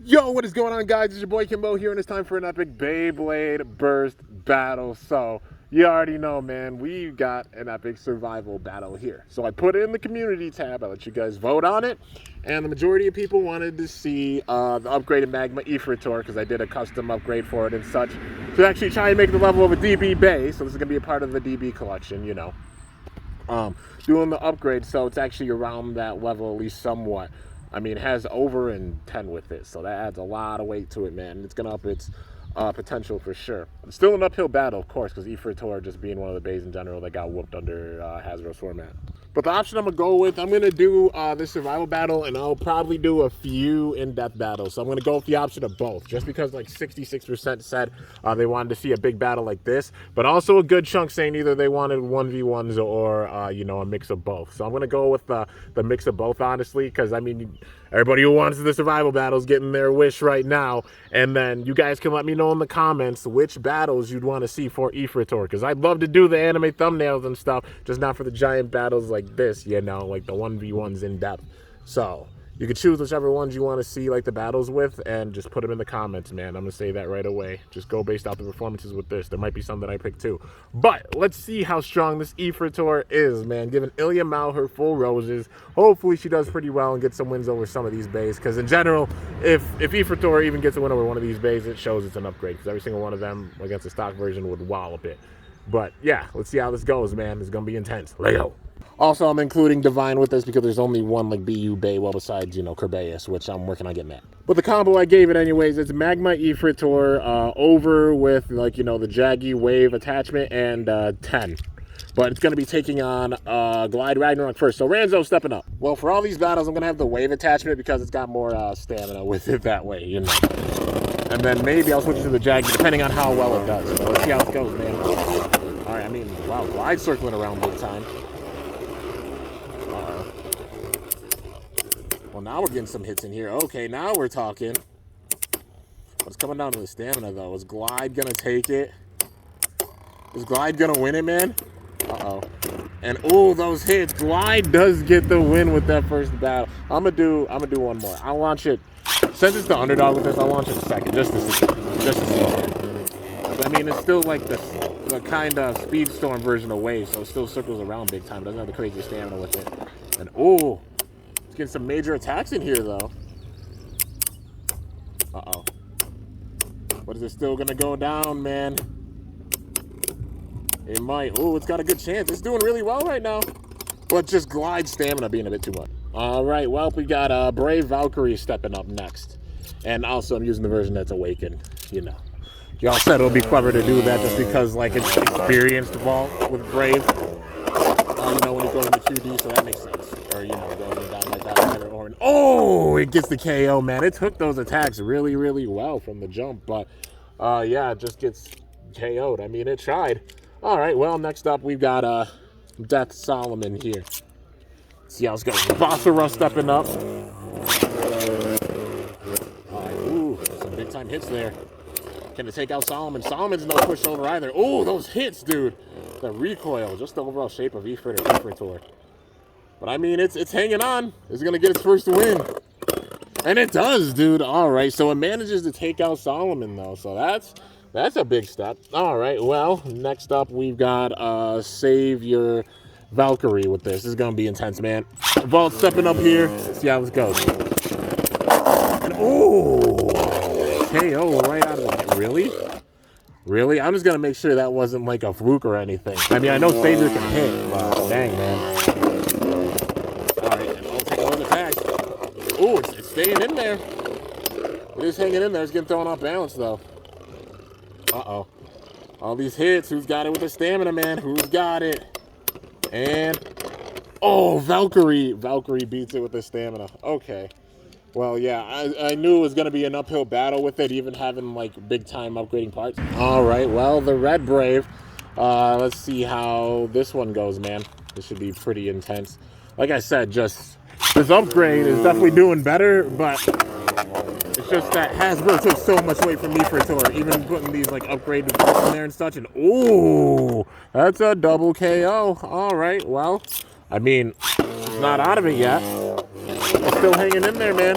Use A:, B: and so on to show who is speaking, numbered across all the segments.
A: Yo, what is going on, guys? It's your boy Kimbo here, and it's time for an epic Beyblade burst battle. So, you already know, man, we got an epic survival battle here. So I put it in the community tab. I let you guys vote on it, and the majority of people wanted to see the upgraded Magma Ifritor, because I did a custom upgrade for it and such, to actually try and make the level of a DB Beys. So this is going to be a part of the DB collection, you know. Doing the upgrade, so it's actually around that level, at least somewhat. I mean, it has over and 10 with it, so that adds a lot of weight to it, man. It's gonna up its potential for sure. It's still an uphill battle, of course, because Ifritor just being one of the bays in general that got whooped under Hasbro's format. But the option I'm gonna go with, I'm gonna do this survival battle, and I'll probably do a few in-depth battles. So I'm gonna go with the option of both, just because like 66% said they wanted to see a big battle like this, but also a good chunk saying either they wanted 1v1s or you know, a mix of both. So I'm gonna go with the mix of both, honestly, because I mean, everybody who wants the survival battles getting their wish right now, and then you guys can let me know in the comments which battles you'd want to see for Ifritor, because I'd love to do the anime thumbnails and stuff, just not for the giant battles like this, you know, like the 1v1s in depth. So you can choose whichever ones you want to see like the battles with, and just put them in the comments, man. I'm gonna say that right away. Just go based off the performances with this. There might be some that I pick too, but let's see how strong this Ifritor is, man. Giving Ilya Mao her full roses. Hopefully she does pretty well and gets some wins over some of these bays, because in general, if Ifritor even gets a win over one of these bays, it shows it's an upgrade, because every single one of them against the stock version would wallop it. But yeah, let's see how this goes, man. It's gonna be intense. Lego. Also, I'm including Divine with this because there's only one like BU Bay, well, besides, you know, Kerbeus, which I'm working on getting that. But the combo I gave it anyways, it's Magma Ifritor over with, like, you know, the Jaggy Wave attachment and 10. But it's going to be taking on Glide Ragnarok first. So Ranzo stepping up. Well, for all these battles, I'm going to have the Wave attachment because it's got more stamina with it that way, you know. And then maybe I'll switch to the Jaggy depending on how well it does. So let's see how it goes, man. All right, I mean, wow, Glide circling around big time. Well, now we're getting some hits in here. Okay, now we're talking. But it's coming down to the stamina, though. Is Glide going to take it? Is Glide going to win it, man? Uh-oh. And, oh, those hits. Glide does get the win with that first battle. I'm gonna do one more. I'll launch it. Since it's the underdog with this, I'll launch it a second, just to see. I mean, it's still like the kind of Speedstorm version of Wave, so it still circles around big time. It doesn't have the crazy stamina with it. And, oh, it's getting some major attacks in here, though. Uh-oh. But is it still going to go down, man? It might. Oh, it's got a good chance. It's doing really well right now. But just Glide stamina being a bit too much. All right, well, we got Brave Valkyrie stepping up next. And also, I'm using the version that's Awakened, you know. Y'all said it'll be clever to do that just because, like, it's experienced vault with Brave. You know, when you go into 2D, so that makes sense. Or, you know, going down like that. Or, oh, it gets the KO, man. It took those attacks really, really well from the jump. But, yeah, it just gets KO'd. I mean, it tried. All right, well, next up, we've got Death Solomon here. Let's see how it's going. Bossera stepping up. All right, ooh, some big-time hits there. Can it take out Solomon? Solomon's no pushover either. Oh, those hits, dude. The recoil, just the overall shape of Ifritor. But I mean, it's hanging on. It's gonna get its first win, and it does, dude. All right, so it manages to take out Solomon though, so that's a big step. All right, well, next up we've got Save Your Valkyrie with this. This is gonna be intense, man. Vault stepping up here. Let's see how this goes. And oh, KO right out of the really. Really? I'm just going to make sure that wasn't like a fluke or anything. I mean, I know Savior can hit, but dang, man. Alright, and I'll take another attack. Ooh, it's staying in there. It is hanging in there. It's getting thrown off balance, though. Uh-oh. All these hits. Who's got it with the stamina, man? Who's got it? And, oh, Valkyrie. Valkyrie beats it with the stamina. Okay. Well, yeah, I knew it was going to be an uphill battle with it, even having, like, big-time upgrading parts. All right, well, the Red Brave. Let's see how this one goes, man. This should be pretty intense. Like I said, just this upgrade is definitely doing better, but it's just that Hasbro took so much weight from Ifritor, even putting these, like, upgraded parts in there and such. And, ooh, that's a double KO. All right, well, I mean, it's not out of it yet. It's still hanging in there, man.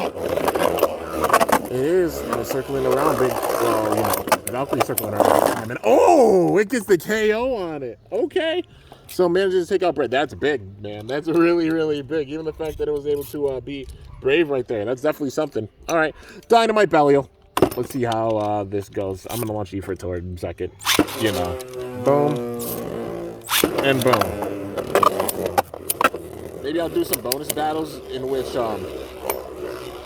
A: It is circling around big. Well, you know, Valkyrie circling around big time. And oh, it gets the KO on it. Okay. So manages to take out Brave. That's big, man. That's really, really big. Even the fact that it was able to beat Brave right there. That's definitely something. All right. Dynamite Belial. Let's see how this goes. I'm going to launch Ifritor in a second. You know. Boom. And boom. Maybe I'll do some bonus battles in which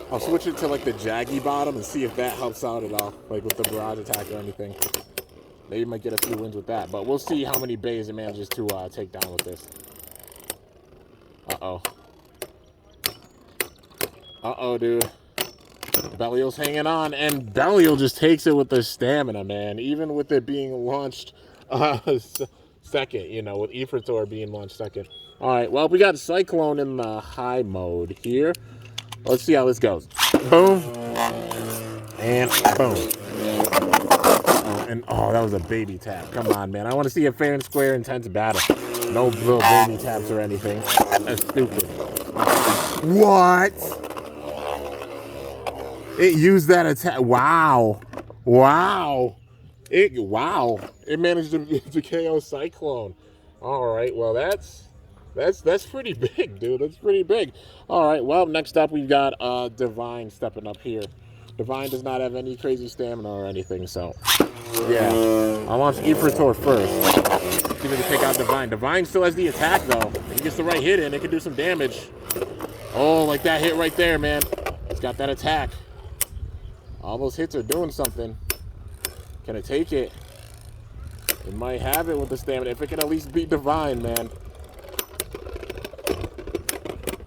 A: I'll switch it to like the Jaggy bottom and see if that helps out at all. Like with the barrage attack or anything. Maybe might get a few wins with that. But we'll see how many Beys it manages to take down with this. Uh-oh. Uh-oh, dude. Belial's hanging on, and Belial just takes it with the stamina, man. Even with it being launched second, you know, with Ifritor being launched second. All right, well, we got Cyclone in the high mode here. Let's see how this goes. Boom. And boom. And oh, that was a baby tap. Come on, man. I want to see a fair and square, intense battle. No little baby taps or anything. That's stupid. What? It used that attack. Wow. Wow. It managed to KO Cyclone. All right. Well, that's pretty big, dude. That's pretty big. All right. Well, next up we've got Divine stepping up here. Divine does not have any crazy stamina or anything, so yeah. I want Ifritor first. See if we can take out Divine. Divine still has the attack though. If he gets the right hit in, it can do some damage. Oh, like that hit right there, man. It's got that attack. All those hits are doing something. Can it take it? It might have it with the stamina. If it can at least beat Divine, man.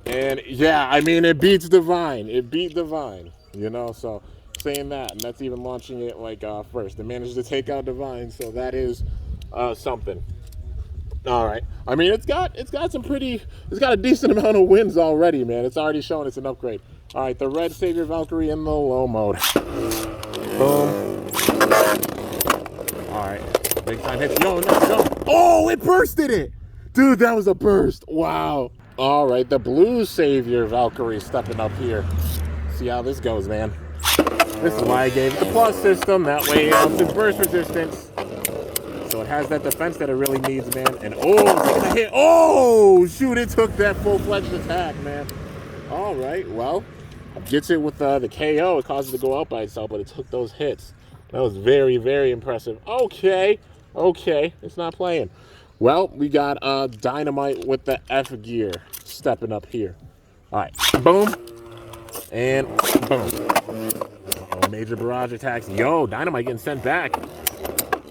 A: And yeah, I mean, it beats Divine. It beat Divine. You know, so saying that, and that's even launching it like first. It managed to take out Divine, so that is something. All right. I mean, it's got a decent amount of wins already, man. It's already shown it's an upgrade. All right, the Red Savior Valkyrie in the low mode. Boom. All right, big time hits. Yo, no. Oh, it bursted it. Dude, that was a burst. Wow. All right, the Blue Savior Valkyrie stepping up here. See how this goes, man. This is why I gave it the plus system. That way it helps its burst resistance. So it has that defense that it really needs, man. And oh, taking a hit. Oh, shoot, it took that full-fledged attack, man. All right, well, gets it with the KO. It causes it to go out by itself, but it took those hits. That was very, very impressive. Okay, it's not playing. Well, we got Dynamite with the F gear stepping up here. All right, boom, and boom. Oh, major barrage attacks. Yo, Dynamite getting sent back.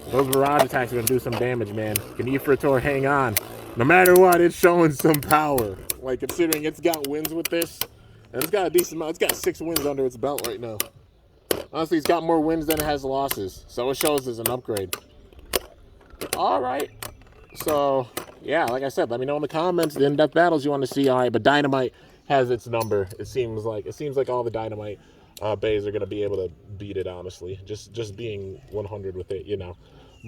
A: Those barrage attacks are going to do some damage, man. Can Ifritor hang on? No matter what, it's showing some power. Like, considering it's got wins with this, and it's got a decent amount. It's got 6 wins under its belt right now. Honestly, it's got more wins than it has losses. So it shows as an upgrade. All right. So, yeah, like I said, let me know in the comments the in-depth battles you want to see. All right, but Dynamite has its number. It seems like all the Dynamite Beys are going to be able to beat it, honestly. Just being 100 with it, you know.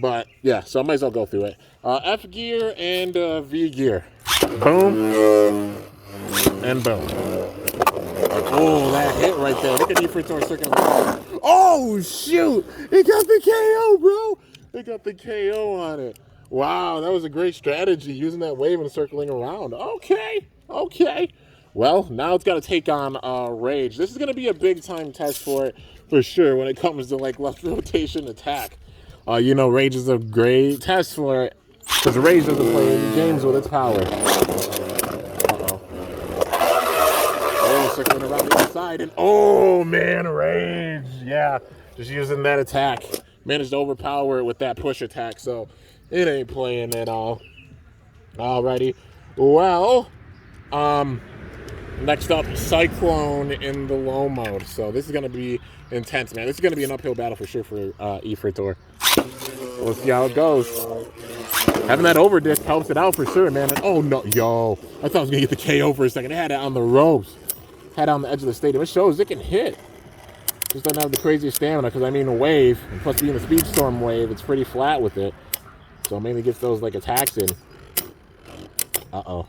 A: But, yeah, so I might as well go through it. F gear and V gear. Boom. And boom. Oh, that hit right there. Look at Ifritor circling. Oh, shoot. It got the KO, bro. It got the KO on it. Wow, that was a great strategy, using that wave and circling around. Okay. Well, now it's got to take on Rage. This is going to be a big-time test for it, for sure, when it comes to, like, left rotation attack. You know, Rage is a great test for it, because Rage doesn't play any games with its power. Uh-oh. Oh, circling around the inside, and oh, man, Rage. Yeah, just using that attack. Managed to overpower it with that push attack, so it ain't playing at all. Alrighty. Well, next up, Cyclone in the low mode. So this is going to be intense, man. This is going to be an uphill battle for sure for Ifritor. We'll see how it goes. Having that over disc helps it out for sure, man. And, oh, no. Yo. I thought I was going to get the KO for a second. It had it on the ropes. Had it on the edge of the stadium. It shows it can hit. Just doesn't have the craziest stamina because, I mean, a wave, and plus being a Speed Storm wave, it's pretty flat with it. So it mainly gets those, like, attacks in. Uh-oh.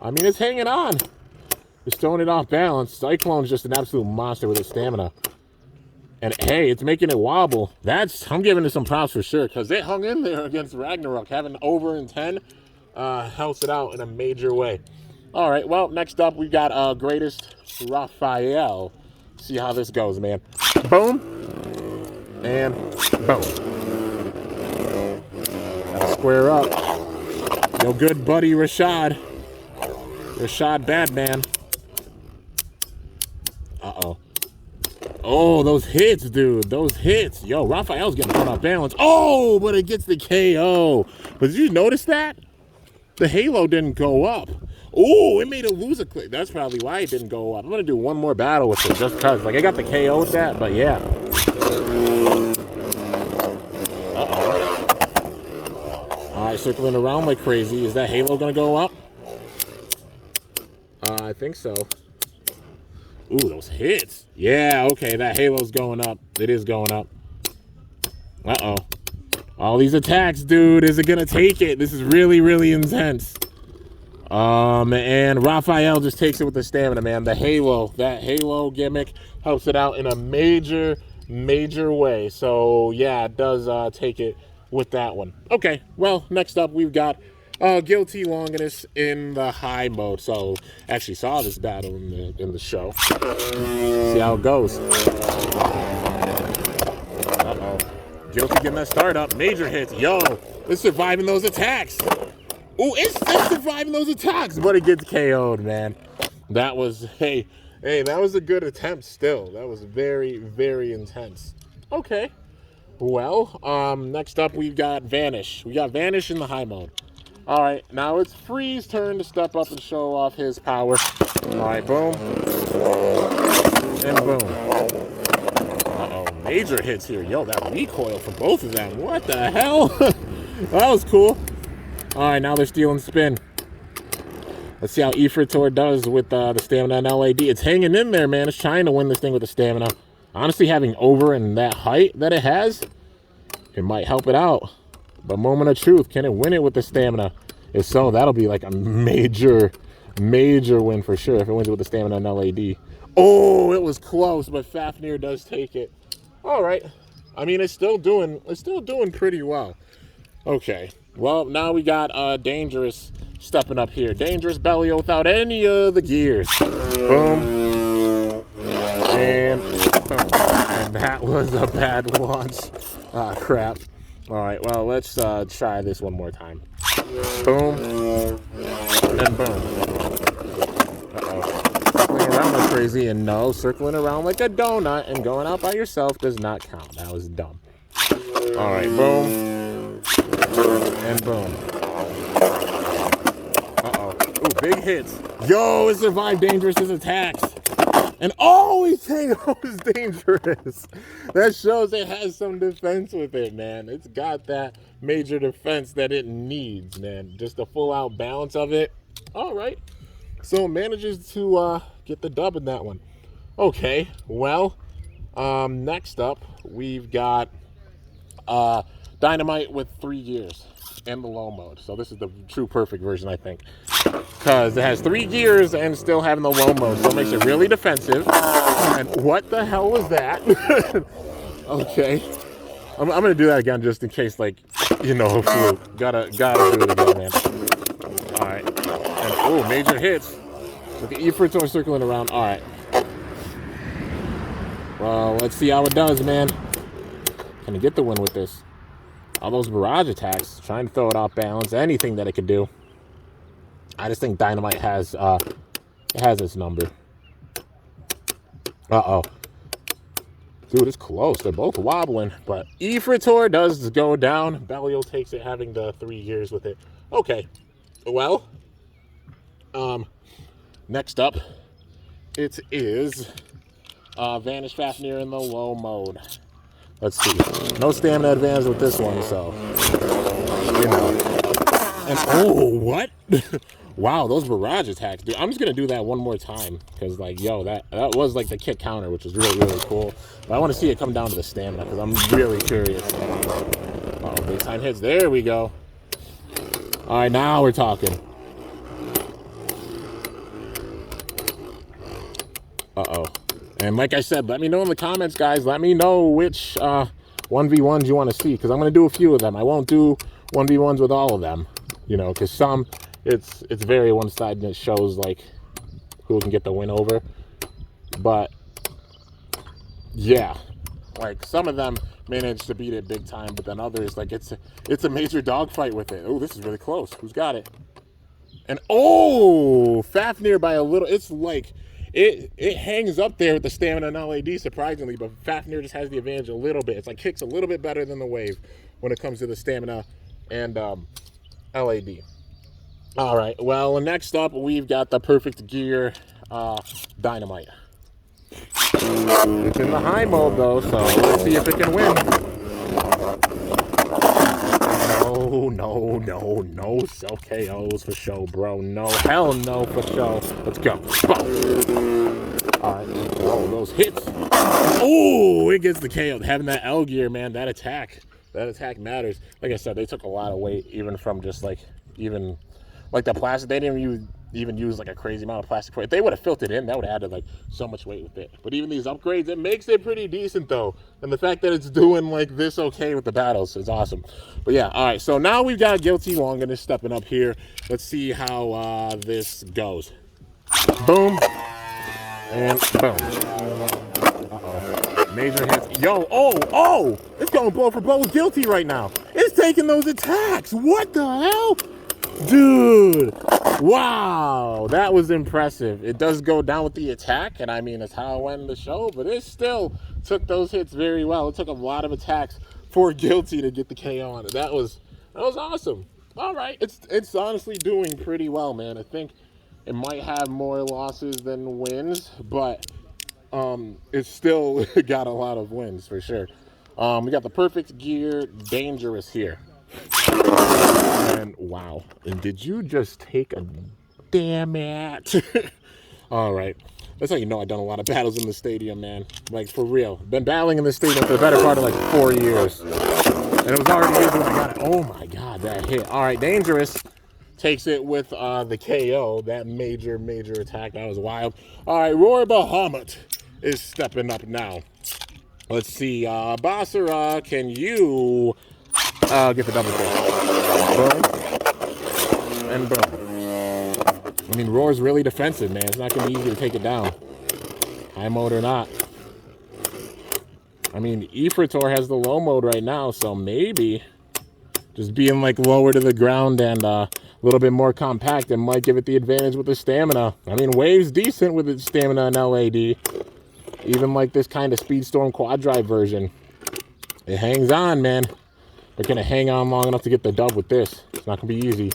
A: I mean, it's hanging on. Just throwing it off balance. Cyclone's just an absolute monster with his stamina. And hey, it's making it wobble. I'm giving it some props for sure, because it hung in there against Ragnarok. Having over in 10 helps it out in a major way. All right, well, next up we got Greatest Raphael. See how this goes, man. Boom. And boom. Gotta square up. Yo, good buddy Rashad. Rashad Badman. Uh-oh. Oh, those hits, dude. Those hits. Yo, Raphael's getting thrown off balance. Oh, but it gets the KO. But did you notice that? The halo didn't go up. Oh, it made it lose a click. That's probably why it didn't go up. I'm going to do one more battle with it just because. Like, I got the KO with that, but yeah. Uh-oh. All right, circling around like crazy. Is that halo going to go up? I think so. Ooh, those hits. Yeah, okay, that halo's going up. It is going up. Uh-oh. All these attacks, dude. Is it going to take it? This is really, really intense. And Raphael just takes it with the stamina, man. That halo gimmick helps it out in a major, major way. So, yeah, it does take it with that one. Okay, well, next up we've got Guilty Longinus in the high mode. So actually saw this battle in the show. See how it goes. Uh-oh. Guilty getting that start up. Major hits. Yo, it's surviving those attacks. Ooh, it's surviving those attacks, but it gets KO'd, man. That was, hey, that was a good attempt still. That was very, very intense. Okay. Well, next up we've got Vanish. We got Vanish in the high mode. All right, now it's Free's turn to step up and show off his power. All right, boom. And boom. Uh-oh, major hits here. Yo, that recoil from both of them. What the hell? That was cool. All right, now they're stealing spin. Let's see how Ifritor does with the stamina and LAD. It's hanging in there, man. It's trying to win this thing with the stamina. Honestly, having over in that height that it has, it might help it out. But moment of truth, can it win it with the stamina? If so, that'll be like a major, major win for sure if it wins it with the stamina and LAD. Oh, it was close, but Fafnir does take it. All right. I mean, it's still doing pretty well. Okay. Well, now we got Dangerous stepping up here. Dangerous Bellio without any of the gears. Boom. And boom. And that was a bad launch. Ah, crap. All right, well, let's try this one more time. Boom. And boom. Uh-oh. Circling around like crazy, and no, circling around like a donut and going out by yourself does not count. That was dumb. All right, boom. And boom. Uh-oh. Ooh, big hits. Yo, it survived Dangerous's attacks. And oh, he KO's Dangerous. That shows it has some defense with it, man. It's got that major defense that it needs, man. Just a full out balance of it. All right. So manages to get the dub in that one. Okay. Well, next up, we've got Dynamite with 3 gears and the low mode. So this is the true perfect version, I think, because it has 3 gears and still having the low mode, so it makes it really defensive. And what the hell was that? Okay, I'm gonna do that again just in case, like, you know, fluke. Gotta do it again, man. All right, and oh, major hits. Look at Ifritor circling around. All right, well, let's see how it does, man. Can it get the win with this? All those barrage attacks, trying to throw it off balance, anything that it could do. I just think Dynamite has its number. Uh-oh. Dude, it's close. They're both wobbling, but Ifritor does go down. Bellio takes it, having the 3 gears with it. Okay. Well, next up, it is Vanish Fafnir in the low mode. Let's see. No stamina advantage with this one, so, you know. And, oh, what? Wow, those barrage attacks, dude. I'm just going to do that one more time because, like, yo, that was, like, the kick counter, which is really, really cool. But I want to see it come down to the stamina because I'm really curious. Oh, big time hits. There we go. All right, now we're talking. And like I said, let me know in the comments, guys. Let me know which 1v1s you want to see, because I'm going to do a few of them. I won't do 1v1s with all of them, you know, because some, it's very one-sided and it shows, like, who can get the win over. But, yeah, like, some of them managed to beat it big time, but then others, like, it's a major dogfight with it. Oh, this is really close. Who's got it? And, oh, Fafnir by a little. It's like, it hangs up there with the stamina and LAD, surprisingly, but Fafnir just has the advantage a little bit. It's like kicks a little bit better than the Wave when it comes to the stamina and LAD. All right, well, next up, we've got the Perfect Gear Dynamite. It's in the high mode, though, so let's see if it can win. No self KOs for show, bro. No, hell no for show. Let's go. All right. Oh, those hits. Oh, it gets the KO. Having that L gear, man, that attack matters. Like I said, they took a lot of weight, even from just like, even like the plastic. They didn't even use like a crazy amount of plastic for it. If they would have filled it in, that would have added like so much weight with it. But even these upgrades, it makes it pretty decent though. And the fact that it's doing like this okay with the battles is awesome. But yeah, all right. So now we've got Guilty Longinus stepping up here. Let's see how this goes. Boom. And boom. Uh-oh. Major hits. Yo, oh! It's going blow for blow with Guilty right now. It's taking those attacks. What the hell? Dude, wow, that was impressive. It does go down with the attack, and I mean, it's how I went in the show, but it still took those hits very well. It took a lot of attacks for Guilty to get the KO on it. That was awesome. All right, it's honestly doing pretty well, man. I think it might have more losses than wins, but it's still got a lot of wins for sure. We got the Perfect Gear Dangerous here. And wow, and did you just take a damn it? All right, that's how you know I've done a lot of battles in the stadium, man. Like, for real. Been battling in the stadium for the better part of like 4 years, and it was already easy when I got it. Oh my god, that hit. All right, Dangerous takes it with the KO. That major attack, that was wild. All right, Roar Bahamut is stepping up now. Let's see, Basara, can you get the double kill? Boom. And boom. I mean, Roar's really defensive, man. It's not going to be easy to take it down. High mode or not. I mean, Ifritor has the low mode right now, so maybe just being like lower to the ground and a little bit more compact, it might give it the advantage with the stamina. I mean, Wave's decent with its stamina and LAD. Even like this kind of Speedstorm Quad Drive version. It hangs on, man. They're going to hang on long enough to get the dub with this. It's not going to be easy.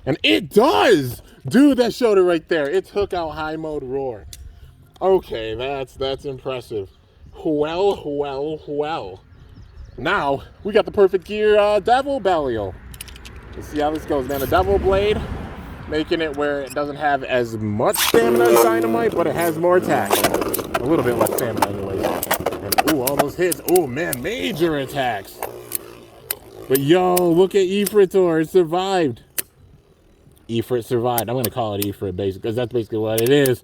A: And it does! Dude, that showed it right there. It took out high mode Roar. Okay, that's impressive. Well. Now, we got the Perfect Gear Devil Belial. Let's see how this goes, man. The Devil Blade, making it where it doesn't have as much stamina as Dynamite, but it has more attack. A little bit less stamina anyways. And, ooh, all those hits. Ooh, man, major attacks. But yo, look at Ifritor. It survived. Ifrit survived. I'm going to call it Ifrit, basically, because that's basically what it is.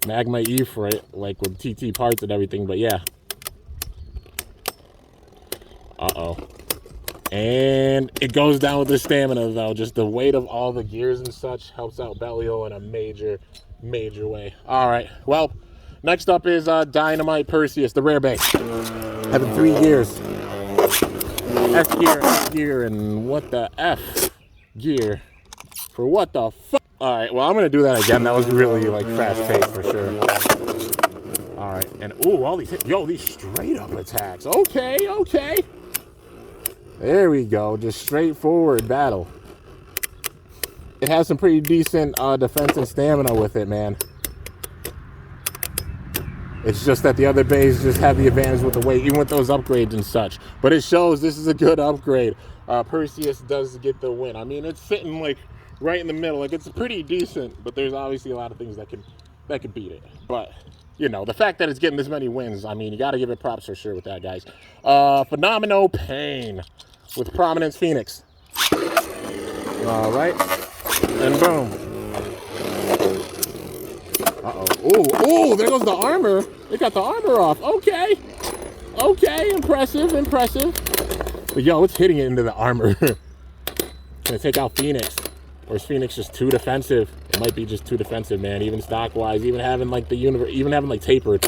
A: Magma Ifrit, like with TT parts and everything, but yeah. Uh-oh. And it goes down with the stamina, though. Just the weight of all the gears and such helps out Belial in a major way. All right. Well, next up is Dynamite Perseus, the rare base. Having 3 gears. S gear, and what the F gear? For what the fuck? All right, well, I'm going to do that again. That was really, like, fast-paced for sure. All right, and, ooh, all these hits. Yo, these straight-up attacks. Okay. There we go. Just straightforward battle. It has some pretty decent defense and stamina with it, man. It's just that the other bays just have the advantage with the weight, even with those upgrades and such. But it shows this is a good upgrade. Perseus does get the win. I mean, it's sitting, like, right in the middle. Like, it's pretty decent, but there's obviously a lot of things that can beat it. But, you know, the fact that it's getting this many wins, I mean, you got to give it props for sure with that, guys. Phenomenal Pain with Prominence Phoenix. All right. And boom. Uh-oh. Oh, there goes the armor. It got the armor off. Okay. Okay, impressive. But yo, it's hitting it into the armor. Gonna take out Phoenix. Or is Phoenix just too defensive? It might be just too defensive, man. Even stock-wise, even having like the universe, even having like tapered.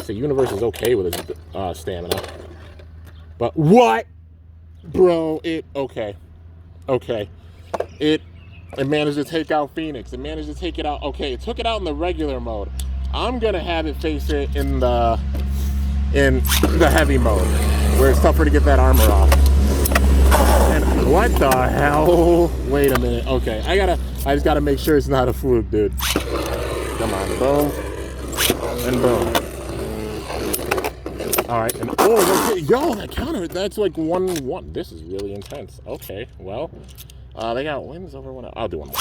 A: So universe is okay with his stamina. But what? Bro, okay. It managed to take out Phoenix. It managed to take it out. Okay, it took it out in the regular mode. I'm gonna have it face it in the heavy mode, where it's tougher to get that armor off. And what the hell? Wait a minute. Okay, I just gotta make sure it's not a fluke, dude. Come on, boom, and boom. All right, and yo, that counter, that's like 1-1. This is really intense. Okay, well, they got wins over one. I'll do one more.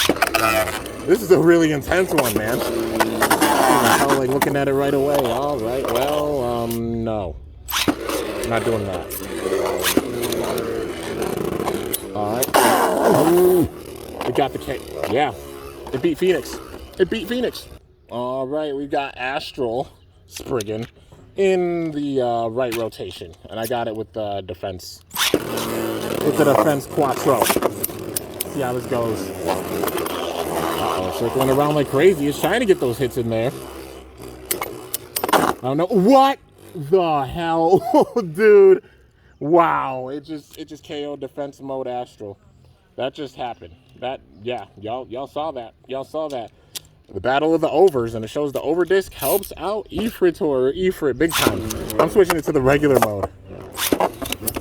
A: This is a really intense one, man. I'm like looking at it right away. All right, well, no, I'm not doing that. All right, ooh, it got the K. Yeah, it beat Phoenix. All right, we got Astral Spriggan in the right rotation, and I got it with the defense. With the defense Quattro. See how this goes. Uh-oh, circling around like crazy. It's trying to get those hits in there. I don't know. What the hell? Dude. Wow. It just KO'd defense mode Astral. That just happened. Yeah, y'all saw that. The battle of the overs, and it shows the over disc helps out Ifritor or Ifrit big time. I'm switching it to the regular mode. See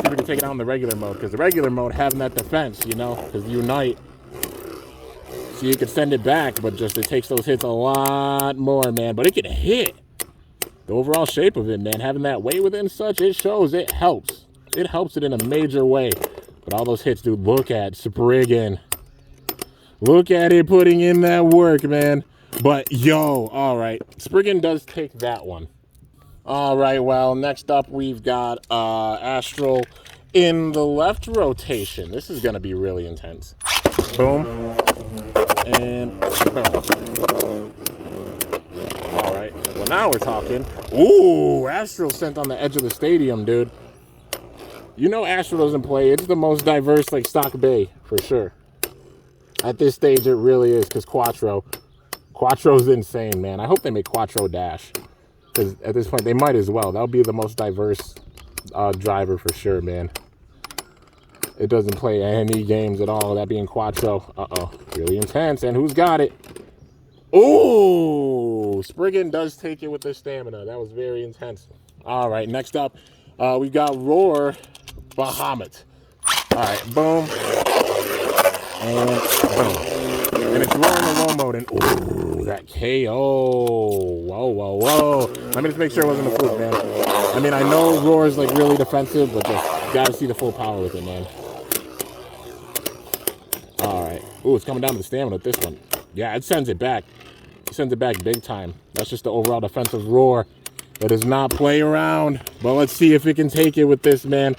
A: if we can take it out in the regular mode, because the regular mode having that defense, you know, because unite. So you can send it back, but just it takes those hits a lot more, man. But it can hit. The overall shape of it, man, having that weight with it and such, it shows it helps. It helps it in a major way. But all those hits, dude, look at Spriggan. Look at it putting in that work, man. But, yo, all right. Spriggan does take that one. All right, well, next up we've got Astral in the left rotation. This is going to be really intense. Boom. And boom. All right. Well, now we're talking. Ooh, Astral sent on the edge of the stadium, dude. You know Astral doesn't play. It's the most diverse, like, stock bay, for sure. At this stage, it really is, because Quattro's insane, man. I hope they make Quattro Dash, because at this point, they might as well. That'll be the most diverse driver for sure, man. It doesn't play any games at all, that being Quattro. Uh-oh, really intense. And who's got it? Ooh, Spriggan does take it with the stamina. That was very intense. All right, next up, we've got Roar Bahamut. All right, boom. And boom. And it's Roar in the low mode. And ooh, that KO. Whoa. Let me just make sure it wasn't a fluke, man. I mean, I know Roar is like really defensive, but just gotta see the full power with it, man. All right. Ooh, it's coming down to the stamina with this one. Yeah, it sends it back. It sends it back big time. That's just the overall defensive Roar. It does not play around. But let's see if it can take it with this, man.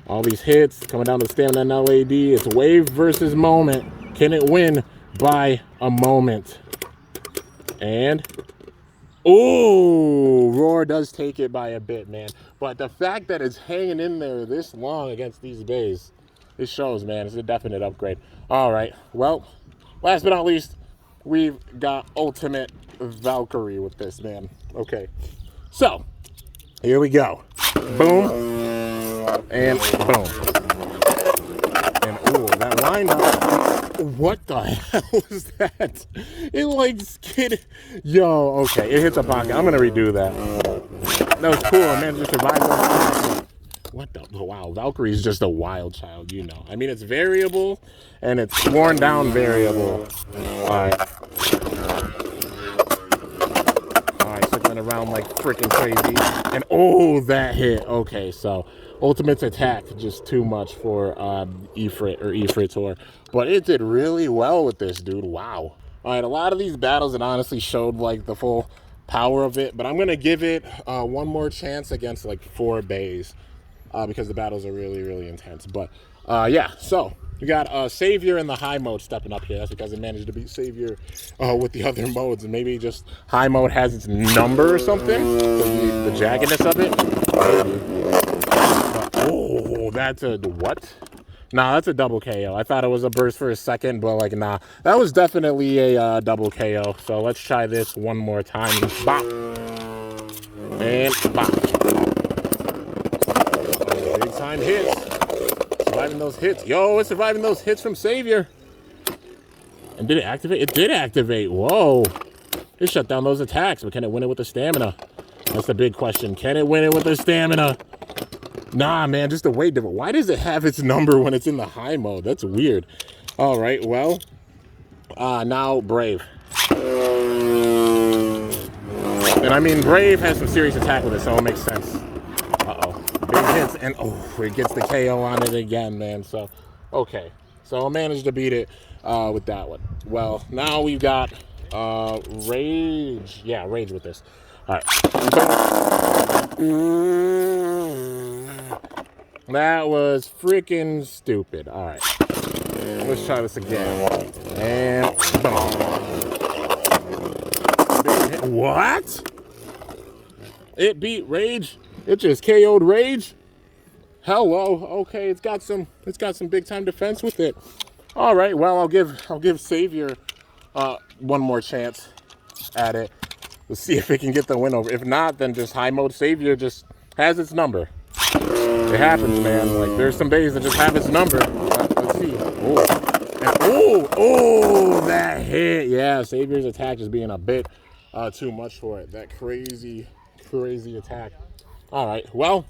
A: All these hits coming down to the stamina and LAD. It's wave versus moment. Can it win by a moment? And ooh, Roar does take it by a bit, man. But the fact that it's hanging in there this long against these Beys, it shows, man. It's a definite upgrade. All right. Well, last but not least, we've got Ultimate Valkyrie with this, man. Okay. So, here we go. Boom. And boom. And ooh, that lineup. What the hell is that? It like skidded. Yo, okay. It hits a pocket. I'm going to redo that. That was cool. Man, just survived. What the? Wow. Valkyrie's just a wild child, you know. I mean, it's variable and it's worn down variable. All right. Circling around like freaking crazy. And oh, that hit. Okay, so Ultimate's attack just too much for Ifrit or Ifritor, but it did really well with this, dude. Wow. All right, a lot of these battles, it honestly showed like the full power of it, but I'm gonna give it one more chance against like 4 Beys because the battles are really intense. But yeah, so We got Savior in the high mode stepping up here. That's because it managed to beat Savior with the other modes. And maybe just high mode has its number or something. The jaggedness of it. Oh, that's a what? Nah, that's a double KO. I thought it was a burst for a second, but like, nah. That was definitely a double KO. So let's try this one more time. Bop. And bop. Big time hits. Surviving those hits. Yo, it's surviving those hits from Savior. And did it activate? It did activate. Whoa. It shut down those attacks, but can it win it with the stamina? That's the big question. Can it win it with the stamina? Nah, man, just the weight difference. Why does it have its number when it's in the high mode? That's weird. All right, well, now Brave. And I mean, Brave has some serious attack with it, so it makes sense. Uh-oh. Big hits, and oh, it gets the KO on it again, man. So, okay. So I managed to beat it with that one. Well, now we've got Rage. Yeah, Rage with this. All right. That was freaking stupid. All right. Let's try this again. And boom. What? It beat Rage? It just KO'd Rage? Hello. Okay, it's got some big time defense with it. All right. Well, I'll give Savior one more chance at it. Let's see if it can get the win over. If not, then just high mode Savior just has its number. It happens, man. Like, there's some days that just have its number. Let's see. Oh, that hit. Yeah, Savior's attack is being a bit too much for it. That crazy attack. All right. Well,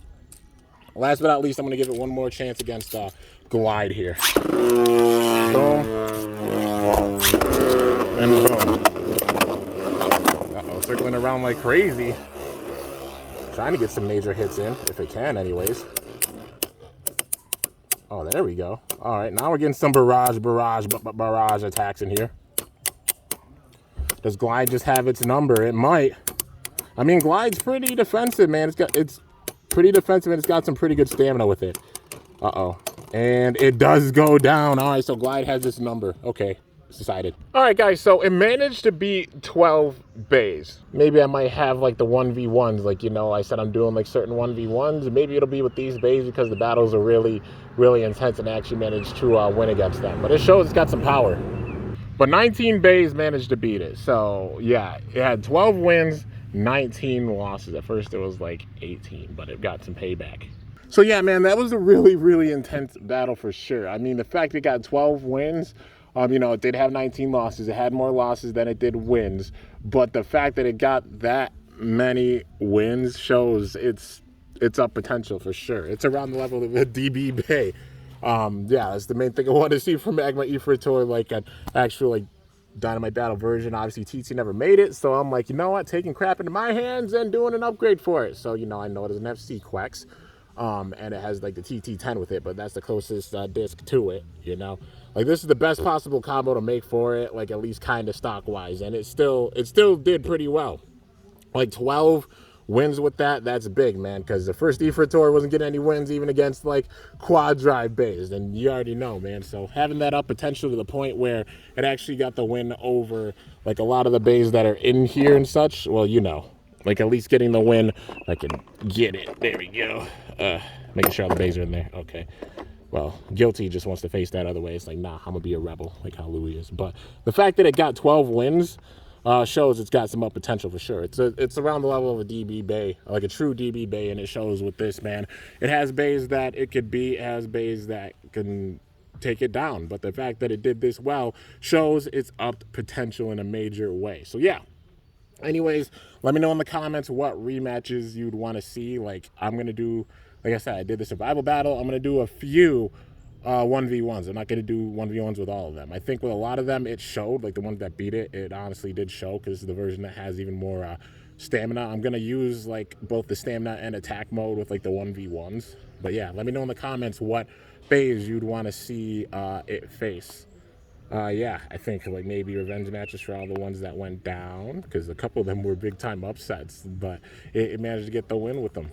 A: last but not least, I'm going to give it one more chance against Glide here. Boom. And boom. Uh-oh, circling around like crazy. Trying to get some major hits in, if it can anyways. Oh, there we go. All right, now we're getting some barrage attacks in here. Does Glide just have its number? It might. I mean, Glide's pretty defensive, man. It's pretty defensive, and it's got some pretty good stamina with it. Uh-oh. And it does go down. All right, so Glide has its number. Okay. Decided. All right, guys, so it managed to beat 12 Beys. Maybe I might have like the 1v1s, like, you know, I said I'm doing like certain 1v1s. Maybe it'll be with these Beys because the battles are really intense, and I actually managed to win against them. But it shows it's got some power. But 19 Beys managed to beat it. So yeah, it had 12 wins, 19 losses. At first it was like 18, but it got some payback. So yeah, man, that was a really intense battle for sure. I mean, the fact it got 12 wins, you know, it did have 19 losses. It had more losses than it did wins. But the fact that it got that many wins shows its up potential for sure. It's around the level of a DB Bey. Yeah, that's the main thing I want to see from Magma Ifritor, like an actual like Dynamite battle version. Obviously, TT never made it, so I'm like, you know what, taking crap into my hands and doing an upgrade for it. So, you know, I know it doesn't have Quacks, and it has like the TT10 with it, but that's the closest disc to it, you know. Like, this is the best possible combo to make for it, like, at least kind of stock-wise, and it still did pretty well. Like, 12 wins with that's big, man, because the first Ifritor wasn't getting any wins even against, like, quad drive Beys, and you already know, man. So having that up potential to the point where it actually got the win over, like, a lot of the Beys that are in here and such, well, you know, like, at least getting the win, I can get it. There we go. Making sure all the Beys are in there. Okay. Well, Guilty just wants to face that other way. It's like, nah, I'm going to be a rebel, like how Louis is. But the fact that it got 12 wins shows it's got some up potential for sure. It's around the level of a DB Bey, like a true DB Bey, and it shows with this, man. It has Beys that it could be, it has Beys that can take it down. But the fact that it did this well shows its up potential in a major way. So, yeah. Anyways, let me know in the comments what rematches you'd want to see. Like, I'm going to do, like I said, I did the survival battle. I'm going to do a few 1v1s. I'm not going to do 1v1s with all of them. I think with a lot of them, it showed, like the ones that beat it, it honestly did show because it's the version that has even more stamina. I'm going to use, like, both the stamina and attack mode with, like, the 1v1s. But, yeah, let me know in the comments what Beys you'd want to see it face. Yeah, I think like maybe revenge matches for all the ones that went down, because a couple of them were big time upsets, but it managed to get the win with them.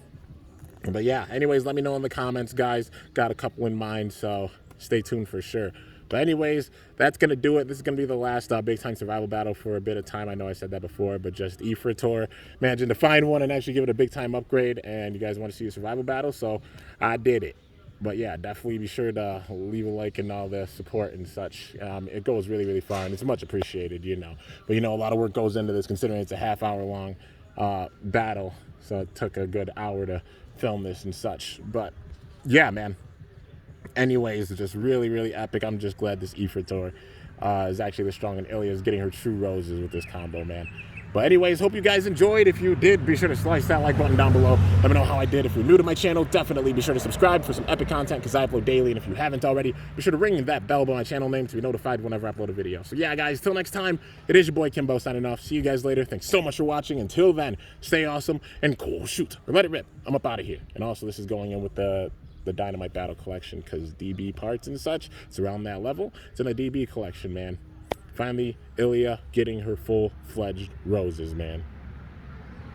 A: But yeah, anyways, let me know in the comments, guys. Got a couple in mind, so stay tuned for sure. But anyways, that's going to do it. This is going to be the last big time survival battle for a bit of time. I know I said that before, but just Ifritor managing to find one and actually give it a big time upgrade. And you guys want to see a survival battle, so I did it. But yeah, definitely be sure to leave a like and all the support and such. It goes really, really far, and it's much appreciated, you know. But you know, a lot of work goes into this, considering it's a half-hour long battle. So it took a good hour to film this and such. But yeah, man. Anyways, it's just really, really epic. I'm just glad this Ifritor is actually this strong, and Ilya is getting her true roses with this combo, man. But anyways, hope you guys enjoyed. If you did, be sure to slice that like button down below. Let me know how I did. If you're new to my channel, definitely be sure to subscribe for some epic content, because I upload daily. And if you haven't already, be sure to ring that bell by my channel name to be notified whenever I upload a video. So yeah, guys, till next time, it is your boy Kimbo signing off. See you guys later. Thanks so much for watching. Until then, stay awesome and cool. Shoot, or let it rip. I'm up out of here. And also, this is going in with the Dynamite battle collection, because DB parts and such, it's around that level. It's in a DB collection, man. Finally, Ilya getting her full-fledged roses, man.